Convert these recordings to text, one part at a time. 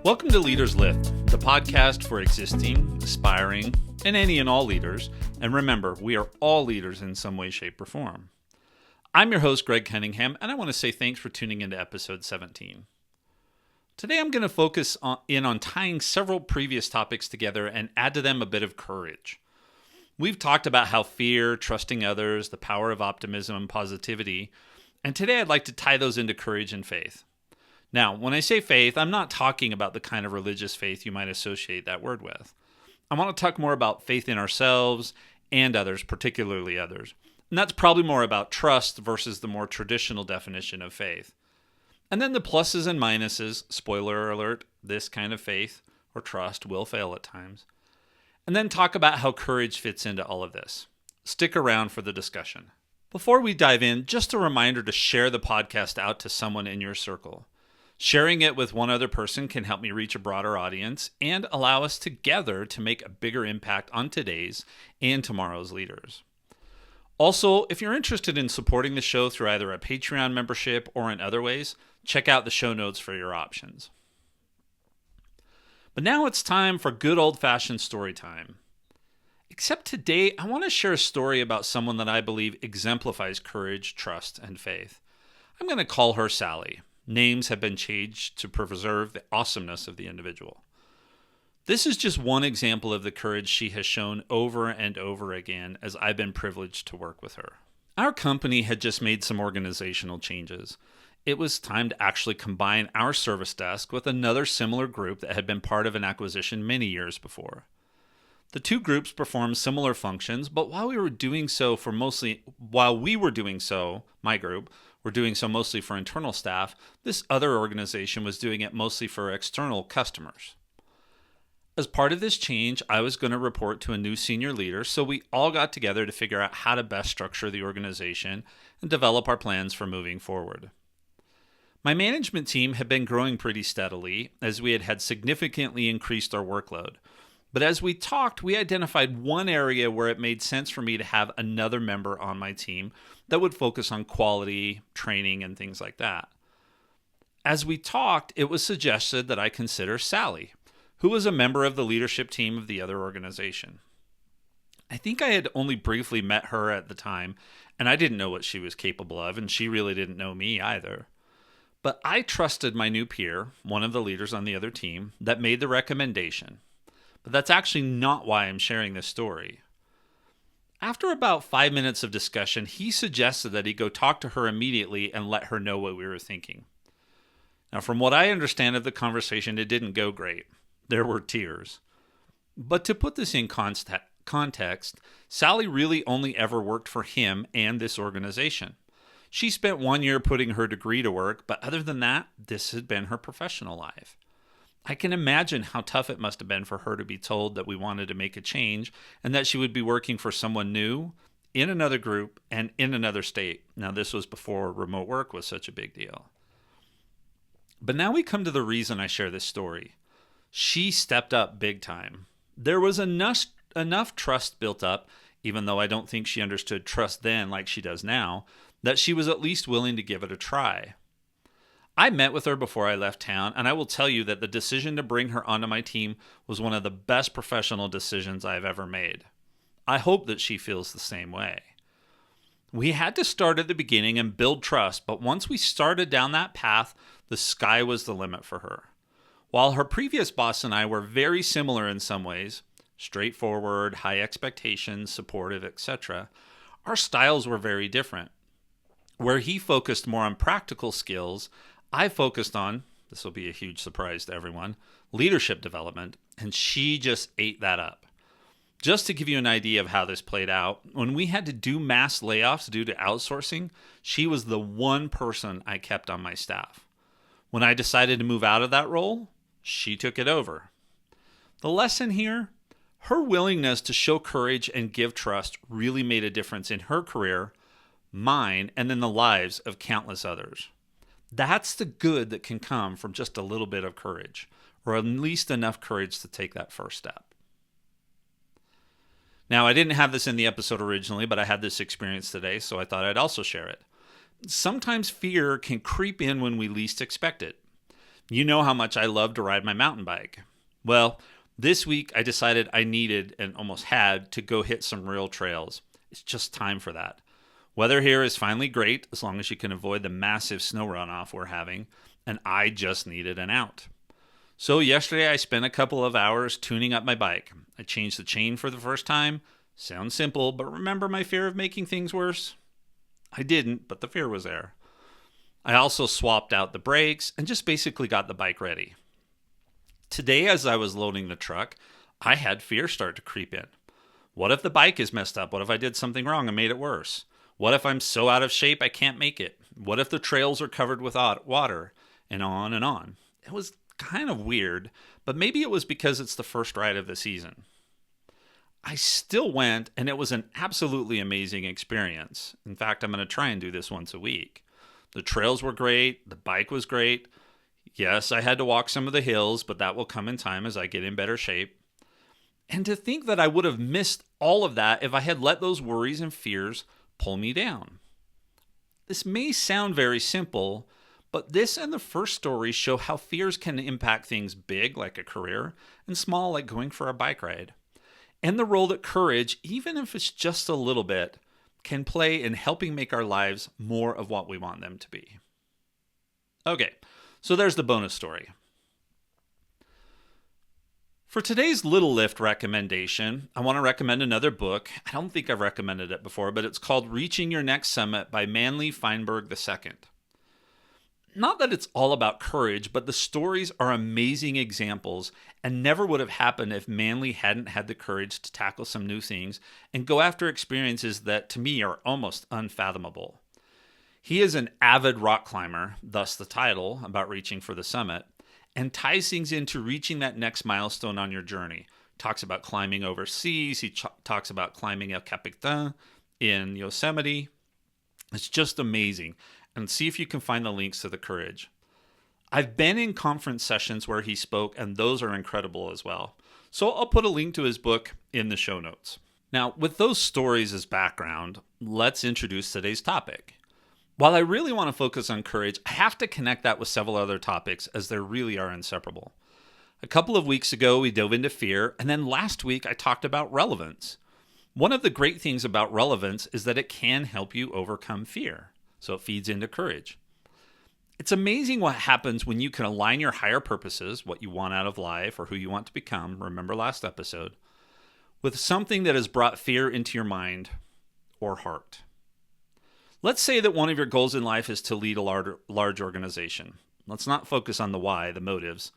Welcome to Leaders Lift, the podcast for existing, aspiring, and any and all leaders. And remember, we are all leaders in some way, shape, or form. I'm your host, Greg Cunningham, and I want to say thanks for tuning into episode 17. Today I'm going to focus on tying several previous topics together and add to them a bit of courage. We've talked about how fear, trusting others, the power of optimism and positivity, and today I'd like to tie those into courage and faith. Now, when I say faith, I'm not talking about the kind of religious faith you might associate that word with. I want to talk more about faith in ourselves and others, particularly others. And that's probably more about trust versus the more traditional definition of faith. And then the pluses and minuses, spoiler alert, this kind of faith or trust will fail at times. And then talk about how courage fits into all of this. Stick around for the discussion. Before we dive in, just a reminder to share the podcast out to someone in your circle. Sharing it with one other person can help me reach a broader audience and allow us together to make a bigger impact on today's and tomorrow's leaders. Also, if you're interested in supporting the show through either a Patreon membership or in other ways, check out the show notes for your options. But now it's time for good old-fashioned story time. Except today, I want to share a story about someone that I believe exemplifies courage, trust, and faith. I'm going to call her Sally. Names have been changed to preserve the awesomeness of the individual. This is just one example of the courage she has shown over and over again as I've been privileged to work with her. Our company had just made some organizational changes. It was time to actually combine our service desk with another similar group that had been part of an acquisition many years before. The two groups performed similar functions, but my group were doing so mostly for internal staff, this other organization was doing it mostly for external customers. As part of this change, I was going to report to a new senior leader, so we all got together to figure out how to best structure the organization and develop our plans for moving forward. My management team had been growing pretty steadily as we had significantly increased our workload. But as we talked, we identified one area where it made sense for me to have another member on my team that would focus on quality, training, and things like that. As we talked, it was suggested that I consider Sally, who was a member of the leadership team of the other organization. I think I had only briefly met her at the time, and I didn't know what she was capable of, and she really didn't know me either. But I trusted my new peer, one of the leaders on the other team, that made the recommendation. But that's actually not why I'm sharing this story. After about 5 minutes of discussion, he suggested that he go talk to her immediately and let her know what we were thinking. Now, from what I understand of the conversation, it didn't go great. There were tears. But to put this in context, Sally really only ever worked for him and this organization. She spent 1 year putting her degree to work, but other than that, this had been her professional life. I can imagine how tough it must have been for her to be told that we wanted to make a change and that she would be working for someone new, in another group, and in another state. Now, this was before remote work was such a big deal. But now we come to the reason I share this story. She stepped up big time. There was enough trust built up, even though I don't think she understood trust then like she does now, that she was at least willing to give it a try. I met with her before I left town, and I will tell you that the decision to bring her onto my team was one of the best professional decisions I've ever made. I hope that she feels the same way. We had to start at the beginning and build trust, but once we started down that path, the sky was the limit for her. While her previous boss and I were very similar in some ways, straightforward, high expectations, supportive, etc., our styles were very different. Where he focused more on practical skills, I focused on, this will be a huge surprise to everyone, leadership development, and she just ate that up. Just to give you an idea of how this played out, when we had to do mass layoffs due to outsourcing, she was the one person I kept on my staff. When I decided to move out of that role, she took it over. The lesson here, her willingness to show courage and give trust really made a difference in her career, mine, and then the lives of countless others. That's the good that can come from just a little bit of courage, or at least enough courage to take that first step. Now, I didn't have this in the episode originally, but I had this experience today, so I thought I'd also share it. Sometimes fear can creep in when we least expect it. You know how much I love to ride my mountain bike. Well, this week I decided I needed and almost had to go hit some real trails. It's just time for that. Weather here is finally great as long as you can avoid the massive snow runoff we're having, and I just needed an out. So yesterday I spent a couple of hours tuning up my bike. I changed the chain for the first time. Sounds simple, but remember my fear of making things worse? I didn't, but the fear was there. I also swapped out the brakes and just basically got the bike ready. Today, as I was loading the truck, I had fear start to creep in. What if the bike is messed up? What if I did something wrong and made it worse? What if I'm so out of shape I can't make it? What if the trails are covered with water? And on and on. It was kind of weird, but maybe it was because it's the first ride of the season. I still went, and it was an absolutely amazing experience. In fact, I'm going to try and do this once a week. The trails were great. The bike was great. Yes, I had to walk some of the hills, but that will come in time as I get in better shape. And to think that I would have missed all of that if I had let those worries and fears pull me down. This may sound very simple, but this and the first story show how fears can impact things big, like a career, and small, like going for a bike ride. And the role that courage, even if it's just a little bit, can play in helping make our lives more of what we want them to be. Okay, so there's the bonus story. For today's Little Lift recommendation, I want to recommend another book. I don't think I've recommended it before, but it's called Reaching Your Next Summit by Manly Feinberg II. Not that it's all about courage, but the stories are amazing examples and never would have happened if Manly hadn't had the courage to tackle some new things and go after experiences that to me are almost unfathomable. He is an avid rock climber, thus the title, about reaching for the summit, and ties things into reaching that next milestone on your journey. Talks about climbing overseas. He talks about climbing El Capitan in Yosemite. It's just amazing. And see if you can find the links to the courage. I've been in conference sessions where he spoke, and those are incredible as well. So I'll put a link to his book in the show notes. Now, with those stories as background, let's introduce today's topic. While I really want to focus on courage, I have to connect that with several other topics as they really are inseparable. A couple of weeks ago, we dove into fear, and then last week I talked about relevance. One of the great things about relevance is that it can help you overcome fear. So it feeds into courage. It's amazing what happens when you can align your higher purposes, what you want out of life or who you want to become, remember last episode, with something that has brought fear into your mind or heart. Let's say that one of your goals in life is to lead a large organization. Let's not focus on the why, the motives,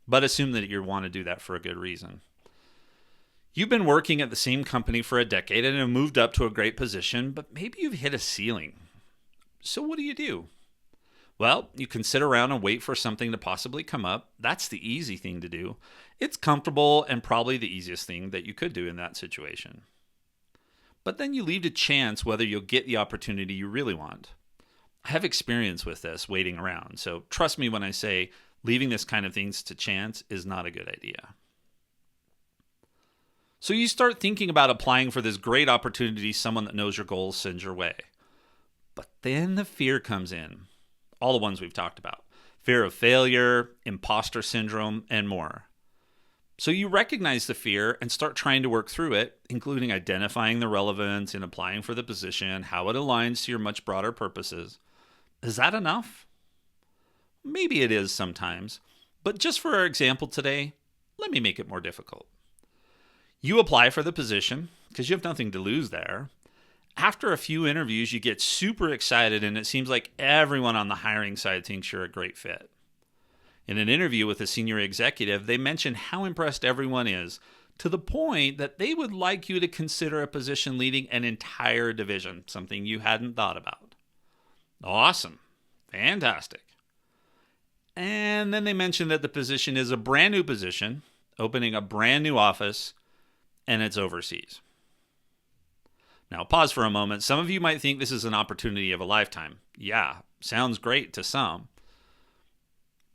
but assume that you want to do that for a good reason. You've been working at the same company for a decade and have moved up to a great position, but maybe you've hit a ceiling. So what do? Well, you can sit around and wait for something to possibly come up. That's the easy thing to do. It's comfortable and probably the easiest thing that you could do in that situation. But then you leave to chance whether you'll get the opportunity you really want. I have experience with this, waiting around. So trust me when I say leaving this kind of things to chance is not a good idea. So you start thinking about applying for this great opportunity someone that knows your goals sends your way. But then the fear comes in. All the ones we've talked about. Fear of failure, imposter syndrome, and more. So you recognize the fear and start trying to work through it, including identifying the relevance and applying for the position, how it aligns to your much broader purposes. Is that enough? Maybe it is sometimes. But just for our example today, let me make it more difficult. You apply for the position because you have nothing to lose there. After a few interviews, you get super excited and it seems like everyone on the hiring side thinks you're a great fit. In an interview with a senior executive, they mention how impressed everyone is to the point that they would like you to consider a position leading an entire division, something you hadn't thought about. Awesome. Fantastic. And then they mention that the position is a brand new position, opening a brand new office, and it's overseas. Now, pause for a moment. Some of you might think this is an opportunity of a lifetime. Yeah, sounds great to some.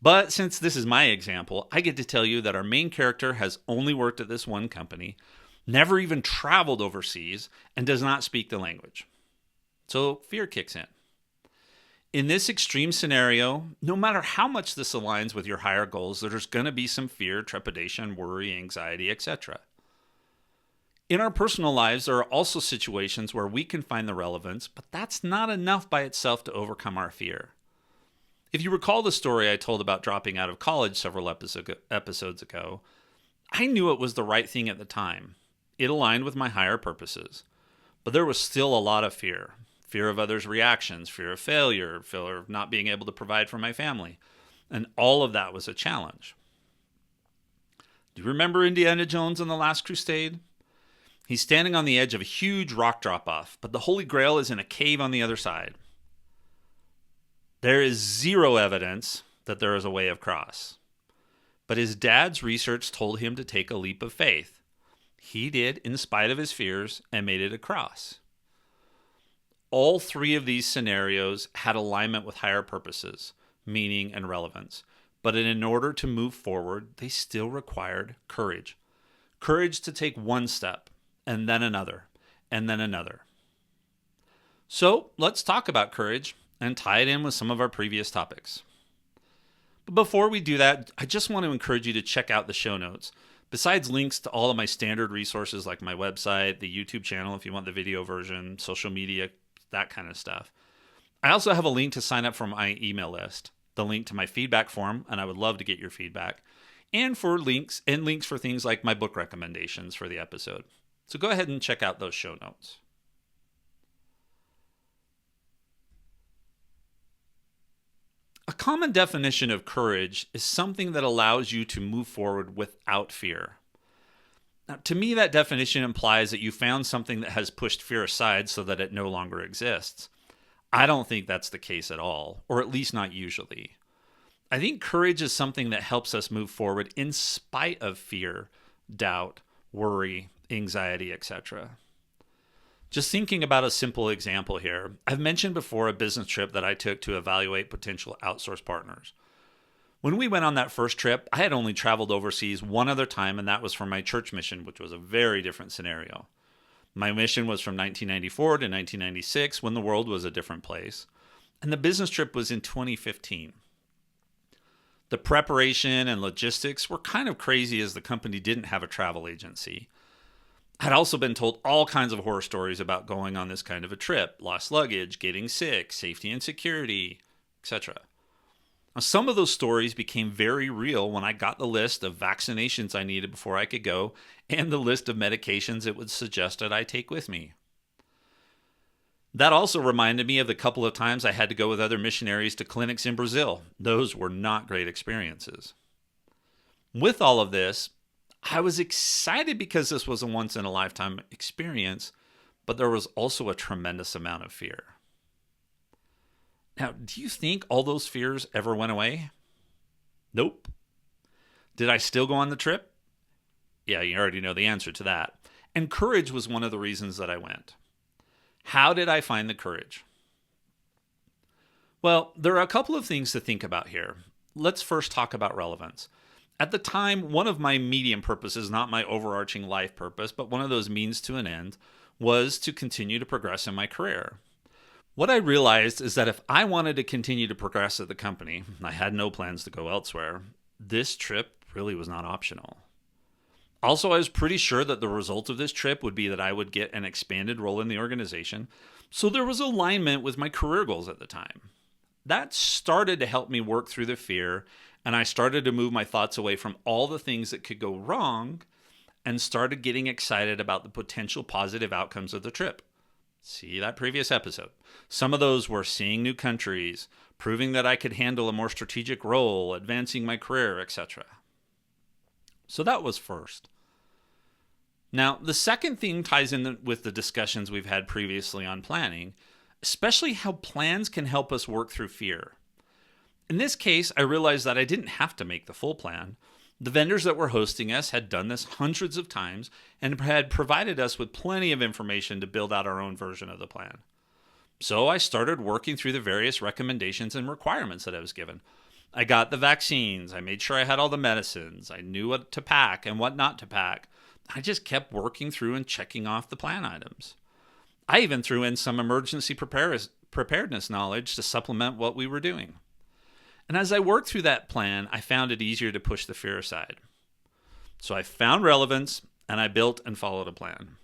But since this is my example, I get to tell you that our main character has only worked at this one company, never even traveled overseas, and does not speak the language. So fear kicks in. In this extreme scenario, no matter how much this aligns with your higher goals, there's going to be some fear, trepidation, worry, anxiety, etc. In our personal lives, there are also situations where we can find the relevance, but that's not enough by itself to overcome our fear. If you recall the story I told about dropping out of college several episodes ago, I knew it was the right thing at the time. It aligned with my higher purposes. But there was still a lot of fear. Fear of others' reactions, fear of failure, fear of not being able to provide for my family. And all of that was a challenge. Do you remember Indiana Jones and the Last Crusade? He's standing on the edge of a huge rock drop-off, but the Holy Grail is in a cave on the other side. There is zero evidence that there is a way across. But his dad's research told him to take a leap of faith. He did, in spite of his fears, and made it across. All three of these scenarios had alignment with higher purposes, meaning, and relevance. But in order to move forward, they still required courage. Courage to take one step, and then another, and then another. So let's talk about courage and tie it in with some of our previous topics. But before we do that, I just want to encourage you to check out the show notes. Besides links to all of my standard resources like my website, the YouTube channel if you want the video version, social media, that kind of stuff, I also have a link to sign up for my email list, the link to my feedback form, and I would love to get your feedback, and links for things like my book recommendations for the episode. So go ahead and check out those show notes. A common definition of courage is something that allows you to move forward without fear. Now, to me, that definition implies that you found something that has pushed fear aside so that it no longer exists. I don't think that's the case at all, or at least not usually. I think courage is something that helps us move forward in spite of fear, doubt, worry, anxiety, etc. Just thinking about a simple example here, I've mentioned before a business trip that I took to evaluate potential outsource partners. When we went on that first trip, I had only traveled overseas one other time, and that was for my church mission, which was a very different scenario. My mission was from 1994 to 1996, when the world was a different place, and the business trip was in 2015. The preparation and logistics were kind of crazy as the company didn't have a travel agency. I'd also been told all kinds of horror stories about going on this kind of a trip, lost luggage, getting sick, safety and security, etc. Now, some of those stories became very real when I got the list of vaccinations I needed before I could go and the list of medications it was suggested I take with me. That also reminded me of the couple of times I had to go with other missionaries to clinics in Brazil. Those were not great experiences. With all of this, I was excited because this was a once-in-a-lifetime experience, but there was also a tremendous amount of fear. Now, do you think all those fears ever went away? Nope. Did I still go on the trip? Yeah, you already know the answer to that. And courage was one of the reasons that I went. How did I find the courage? Well, there are a couple of things to think about here. Let's first talk about relevance. At the time, one of my medium purposes, not my overarching life purpose, but one of those means to an end, was to continue to progress in my career. What I realized is that if I wanted to continue to progress at the company, I had no plans to go elsewhere, this trip really was not optional. Also, I was pretty sure that the result of this trip would be that I would get an expanded role in the organization, so there was alignment with my career goals at the time. That started to help me work through the fear, and I started to move my thoughts away from all the things that could go wrong and started getting excited about the potential positive outcomes of the trip. See that previous episode. Some of those were seeing new countries, proving that I could handle a more strategic role, advancing my career, etc. So that was first. Now, the second thing ties in with the discussions we've had previously on planning, especially how plans can help us work through fear. In this case, I realized that I didn't have to make the full plan. The vendors that were hosting us had done this hundreds of times and had provided us with plenty of information to build out our own version of the plan. So I started working through the various recommendations and requirements that I was given. I got the vaccines. I made sure I had all the medicines. I knew what to pack and what not to pack. I just kept working through and checking off the plan items. I even threw in some emergency preparedness knowledge to supplement what we were doing. And as I worked through that plan, I found it easier to push the fear aside. So I found relevance, and I built and followed a plan.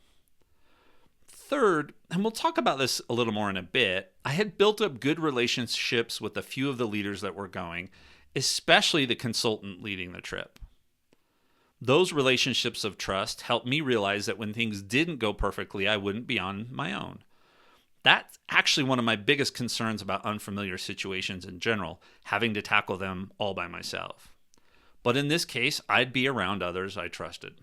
Third, and we'll talk about this a little more in a bit, I had built up good relationships with a few of the leaders that were going, especially the consultant leading the trip. Those relationships of trust helped me realize that when things didn't go perfectly, I wouldn't be on my own. That's actually one of my biggest concerns about unfamiliar situations in general, having to tackle them all by myself. But in this case, I'd be around others I trusted.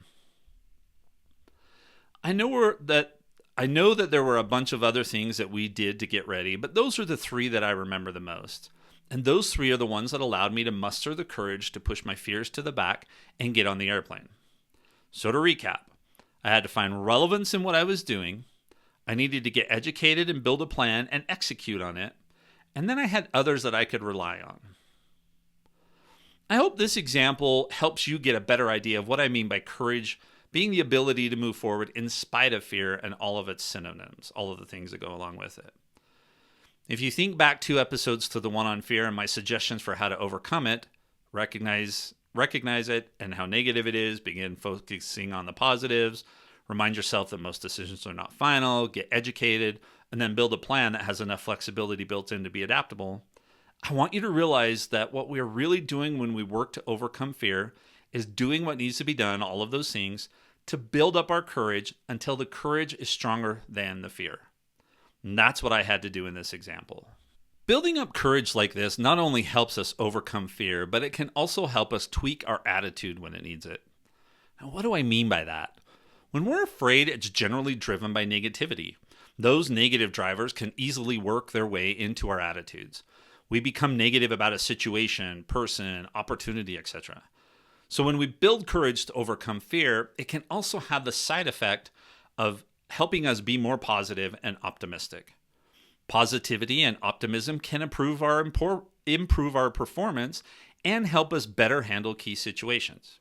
I know that there were a bunch of other things that we did to get ready, but those are the three that I remember the most. And those three are the ones that allowed me to muster the courage to push my fears to the back and get on the airplane. So to recap, I had to find relevance in what I was doing. I needed to get educated and build a plan and execute on it. And then I had others that I could rely on. I hope this example helps you get a better idea of what I mean by courage being the ability to move forward in spite of fear and all of its synonyms, all of the things that go along with it. If you think back 2 episodes to the one on fear and my suggestions for how to overcome it, recognize it and how negative it is, begin focusing on the positives, remind yourself that most decisions are not final, get educated, and then build a plan that has enough flexibility built in to be adaptable, I want you to realize that what we're really doing when we work to overcome fear is doing what needs to be done, all of those things, to build up our courage until the courage is stronger than the fear. And that's what I had to do in this example. Building up courage like this not only helps us overcome fear, but it can also help us tweak our attitude when it needs it. Now, what do I mean by that? When we're afraid, it's generally driven by negativity. Those negative drivers can easily work their way into our attitudes. We become negative about a situation, person, opportunity, etc. So when we build courage to overcome fear, it can also have the side effect of helping us be more positive and optimistic. Positivity and optimism can improve our performance and help us better handle key situations.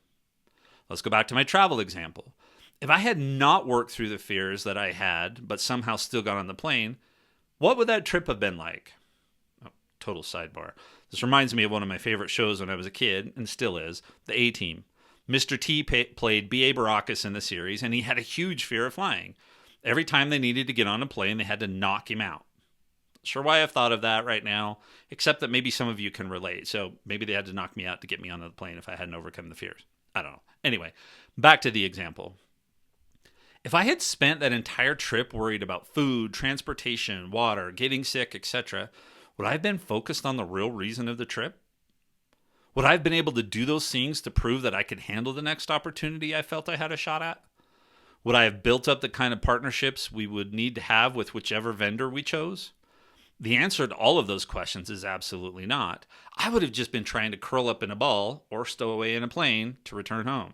Let's go back to my travel example. If I had not worked through the fears that I had, but somehow still got on the plane, what would that trip have been like? Oh, total sidebar. This reminds me of one of my favorite shows when I was a kid, and still is, The A-Team. Mr. T played B.A. Baracus in the series, and he had a huge fear of flying. Every time they needed to get on a plane, they had to knock him out. Sure why I've thought of that right now, except that maybe some of you can relate. So maybe they had to knock me out to get me on the plane if I hadn't overcome the fears. I don't know. Anyway, back to the example. If I had spent that entire trip worried about food, transportation, water, getting sick, etc., would I have been focused on the real reason of the trip? Would I have been able to do those things to prove that I could handle the next opportunity I felt I had a shot at? Would I have built up the kind of partnerships we would need to have with whichever vendor we chose? The answer to all of those questions is absolutely not. I would have just been trying to curl up in a ball or stow away in a plane to return home.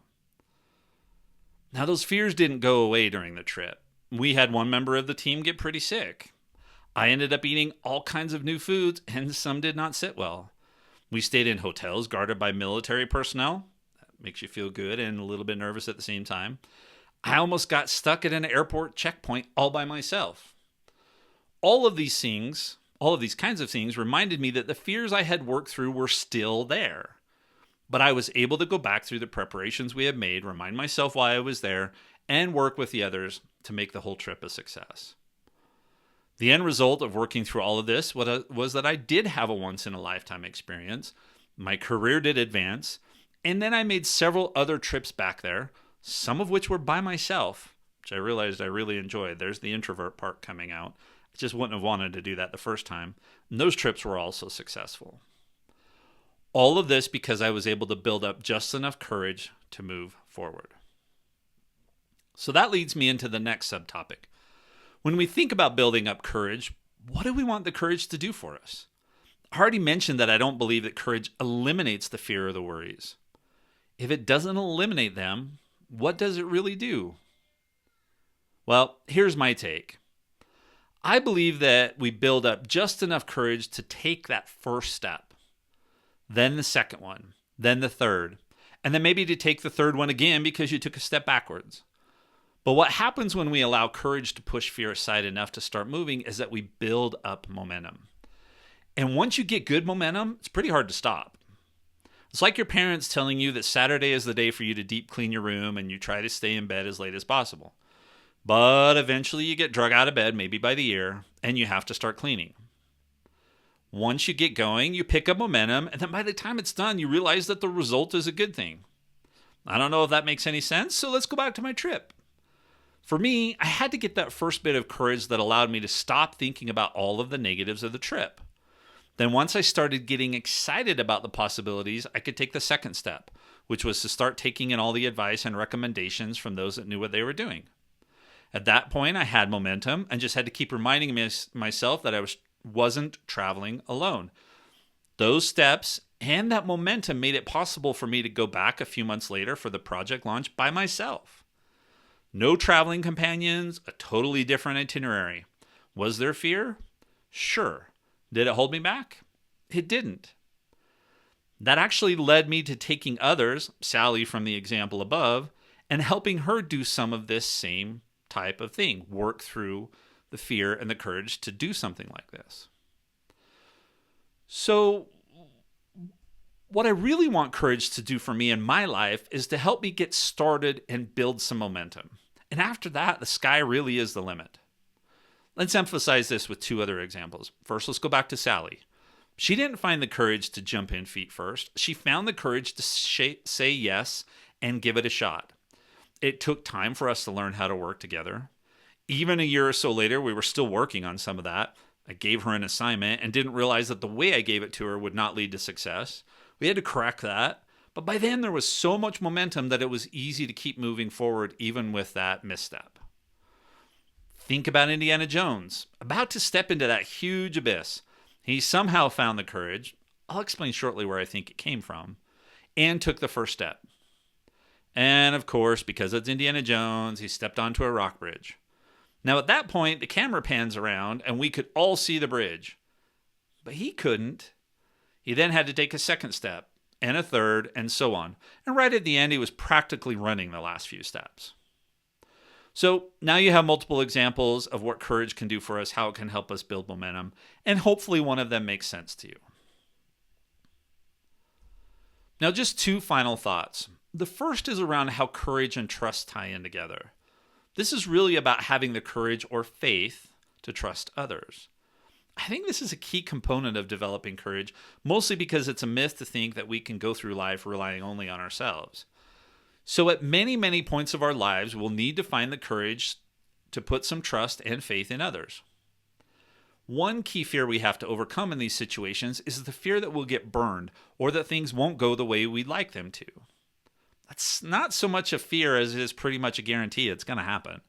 Now, those fears didn't go away during the trip. We had one member of the team get pretty sick. I ended up eating all kinds of new foods, and some did not sit well. We stayed in hotels guarded by military personnel. That makes you feel good and a little bit nervous at the same time. I almost got stuck at an airport checkpoint all by myself. All of these kinds of things reminded me that the fears I had worked through were still there. But I was able to go back through the preparations we had made, remind myself why I was there, and work with the others to make the whole trip a success. The end result of working through all of this was that I did have a once-in-a-lifetime experience. My career did advance, and then I made several other trips back there, some of which were by myself, which I realized I really enjoyed. There's the introvert part coming out. I just wouldn't have wanted to do that the first time. And those trips were also successful. All of this because I was able to build up just enough courage to move forward. So that leads me into the next subtopic. When we think about building up courage, what do we want the courage to do for us? I already mentioned that I don't believe that courage eliminates the fear or the worries. If it doesn't eliminate them, what does it really do? Well, here's my take. I believe that we build up just enough courage to take that first step, then the second one, then the third, and then maybe to take the third one again because you took a step backwards. But what happens when we allow courage to push fear aside enough to start moving is that we build up momentum. And once you get good momentum, it's pretty hard to stop. It's like your parents telling you that Saturday is the day for you to deep clean your room and you try to stay in bed as late as possible. But eventually you get drug out of bed, maybe by the ear, and you have to start cleaning. Once you get going, you pick up momentum, and then by the time it's done, you realize that the result is a good thing. I don't know if that makes any sense, so let's go back to my trip. For me, I had to get that first bit of courage that allowed me to stop thinking about all of the negatives of the trip. Then once I started getting excited about the possibilities, I could take the second step, which was to start taking in all the advice and recommendations from those that knew what they were doing. At that point, I had momentum and just had to keep reminding myself that I wasn't traveling alone. Those steps and that momentum made it possible for me to go back a few months later for the project launch by myself. No traveling companions, a totally different itinerary. Was there fear? Sure. Did it hold me back? It didn't. That actually led me to taking others, Sally from the example above, and helping her do some of this same type of thing, work through the fear and the courage to do something like this. So, what I really want courage to do for me in my life is to help me get started and build some momentum. And after that, the sky really is the limit. Let's emphasize this with two other examples. First, let's go back to Sally. She didn't find the courage to jump in feet first. She found the courage to say yes and give it a shot. It took time for us to learn how to work together. Even a year or so later, we were still working on some of that. I gave her an assignment and didn't realize that the way I gave it to her would not lead to success. We had to correct that. But by then, there was so much momentum that it was easy to keep moving forward, even with that misstep. Think about Indiana Jones, about to step into that huge abyss. He somehow found the courage, I'll explain shortly where I think it came from, and took the first step. And of course, because it's Indiana Jones, he stepped onto a rock bridge. Now at that point, the camera pans around and we could all see the bridge. But he couldn't. He then had to take a second step, and a third, and so on. And right at the end, he was practically running the last few steps. So now you have multiple examples of what courage can do for us, how it can help us build momentum, and hopefully one of them makes sense to you. Now just two final thoughts. The first is around how courage and trust tie in together. This is really about having the courage or faith to trust others. I think this is a key component of developing courage, mostly because it's a myth to think that we can go through life relying only on ourselves. So at many, many points of our lives, we'll need to find the courage to put some trust and faith in others. One key fear we have to overcome in these situations is the fear that we'll get burned or that things won't go the way we'd like them to. That's not so much a fear as it is pretty much a guarantee it's going to happen.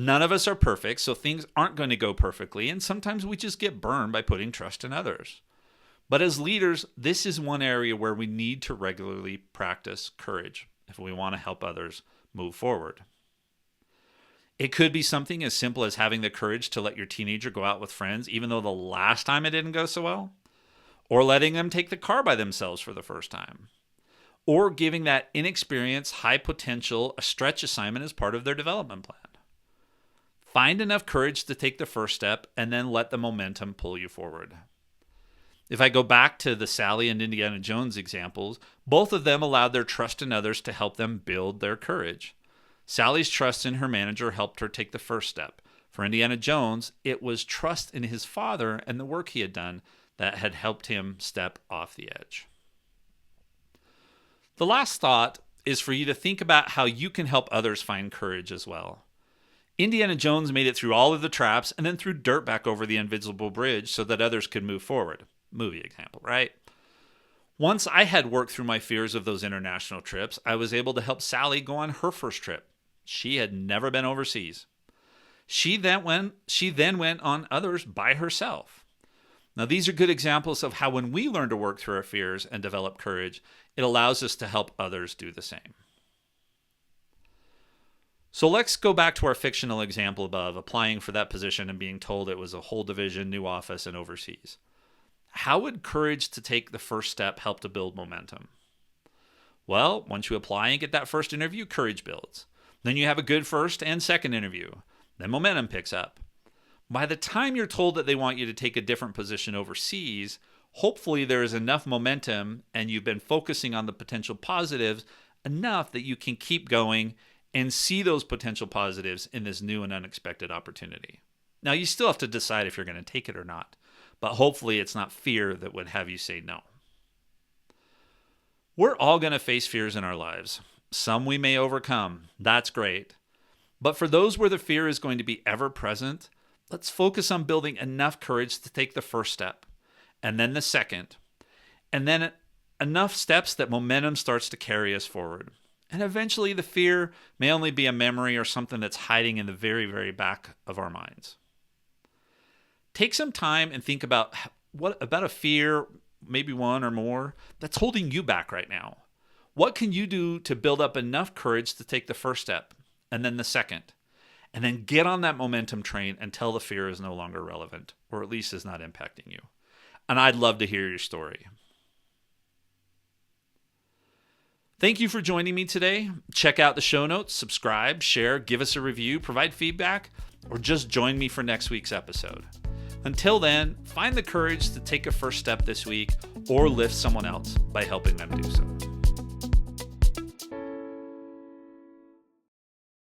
None of us are perfect, so things aren't going to go perfectly, and sometimes we just get burned by putting trust in others. But as leaders, this is one area where we need to regularly practice courage if we want to help others move forward. It could be something as simple as having the courage to let your teenager go out with friends even though the last time it didn't go so well, or letting them take the car by themselves for the first time, or giving that inexperienced, high potential, a stretch assignment as part of their development plan. Find enough courage to take the first step and then let the momentum pull you forward. If I go back to the Sally and Indiana Jones examples, both of them allowed their trust in others to help them build their courage. Sally's trust in her manager helped her take the first step. For Indiana Jones, it was trust in his father and the work he had done that had helped him step off the edge. The last thought is for you to think about how you can help others find courage as well. Indiana Jones made it through all of the traps and then threw dirt back over the invisible bridge so that others could move forward. Movie example, right? Once I had worked through my fears of those international trips, I was able to help Sally go on her first trip. She had never been overseas. She then went on others by herself. Now, these are good examples of how when we learn to work through our fears and develop courage, it allows us to help others do the same. So let's go back to our fictional example above, applying for that position and being told it was a whole division, new office, and overseas. How would courage to take the first step help to build momentum? Well, once you apply and get that first interview, courage builds. Then you have a good first and second interview. Then momentum picks up. By the time you're told that they want you to take a different position overseas, hopefully there is enough momentum and you've been focusing on the potential positives enough that you can keep going and see those potential positives in this new and unexpected opportunity. Now, you still have to decide if you're going to take it or not, but hopefully it's not fear that would have you say no. We're all going to face fears in our lives. Some we may overcome. That's great. But for those where the fear is going to be ever present, let's focus on building enough courage to take the first step, and then the second, and then enough steps that momentum starts to carry us forward. And eventually the fear may only be a memory or something that's hiding in the very, very back of our minds. Take some time and think about a fear, maybe one or more, that's holding you back right now. What can you do to build up enough courage to take the first step, and then the second, and then get on that momentum train until the fear is no longer relevant, or at least is not impacting you? And I'd love to hear your story. Thank you for joining me today. Check out the show notes, subscribe, share, give us a review, provide feedback, or just join me for next week's episode. Until then, find the courage to take a first step this week or lift someone else by helping them do so.